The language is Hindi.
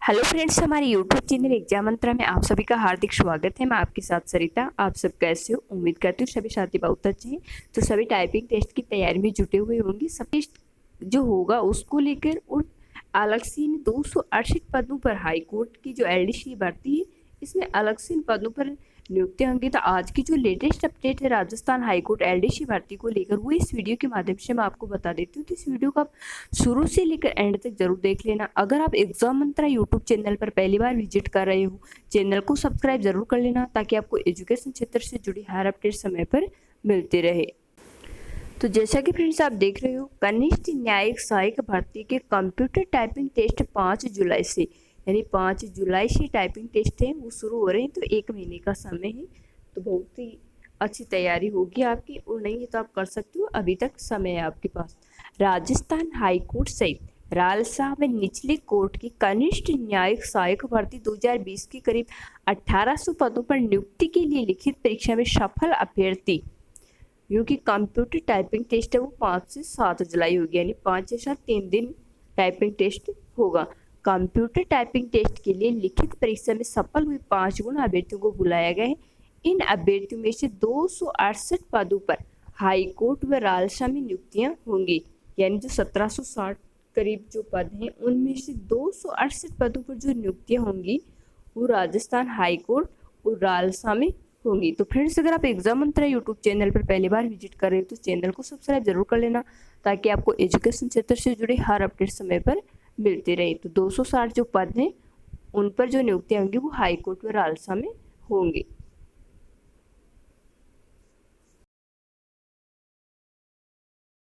हेलो फ्रेंड्स, हमारे यूट्यूब चैनल एग्जाम मंत्रा में आप सभी का हार्दिक स्वागत है। मैं आपके साथ सरिता। आप सब कैसे हो? उम्मीद करती हूँ सभी साथी बहुत अच्छे हैं। तो सभी टाइपिंग टेस्ट की तैयारी में जुटे हुए होंगे। सब टेस्ट जो होगा उसको लेकर और अलग से इन 268 पदों पर हाई कोर्ट की जो एलडीसी भर्ती है, इसमें अलग से इन पदों पर नियुक्तियां होंगी। तो आज की जो लेटेस्ट अपडेट है राजस्थान हाईकोर्ट एलडीसी भर्ती को लेकर, वो इस वीडियो के माध्यम से मैं आपको बता देती हूँ। तो इस वीडियो को आप शुरू से लेकर एंड तक जरूर देख लेना। अगर आप एग्जाम मंत्रा यूट्यूब चैनल पर पहली बार विजिट कर रहे हो, चैनल को सब्सक्राइब जरूर कर लेना ताकि आपको एजुकेशन क्षेत्र से जुड़ी हर अपडेट समय पर मिलती रहे। तो जैसा कि फ्रेंड्स आप देख रहे हो, कनिष्ठ न्यायिक सहायक भर्ती के कंप्यूटर टाइपिंग टेस्ट 5 जुलाई से, यानी 5 जुलाई से टाइपिंग टेस्ट है वो शुरू हो रहे हैं। तो 1 महीने का समय है, तो बहुत ही अच्छी तैयारी होगी आपकी। और नहीं है तो आप कर सकते हो, अभी तक समय है आपके पास। राजस्थान हाईकोर्ट सहित रालसा व निचले कोर्ट की कनिष्ठ न्यायिक सहायक भर्ती 2020 की करीब 1800 पदों पर नियुक्ति के लिए लिखित परीक्षा में सफल अभ्यर्थी, क्योंकि कंप्यूटर टाइपिंग टेस्ट है वो 5 से 7 जुलाई होगी, यानी 5 या 3 दिन टाइपिंग टेस्ट होगा। कंप्यूटर टाइपिंग टेस्ट के लिए लिखित परीक्षा में सफल हुए 5 गुण अभ्यर्थियों को बुलाया गया है। इन अभ्यर्थियों में से 268 पदों पर हाईकोर्ट व रालसा में नियुक्तियां होंगी, यानी जो 1760 करीब जो पद हैं उनमें से 268 पदों पर जो नियुक्तियां होंगी वो राजस्थान हाईकोर्ट और रालसा में होंगी। तो फ्रेंड्स, अगर आप एग्जाम मंत्रा यूट्यूब चैनल पर पहली बार विजिट कर रहे हो तो चैनल को सब्सक्राइब जरूर कर लेना ताकि आपको एजुकेशन क्षेत्र से जुड़े हर अपडेट समय पर मिलते रहे। तो 260 जो पद हैं उन पर जो नियुक्तियां होंगी वो हाईकोर्ट व रालसा में होंगी।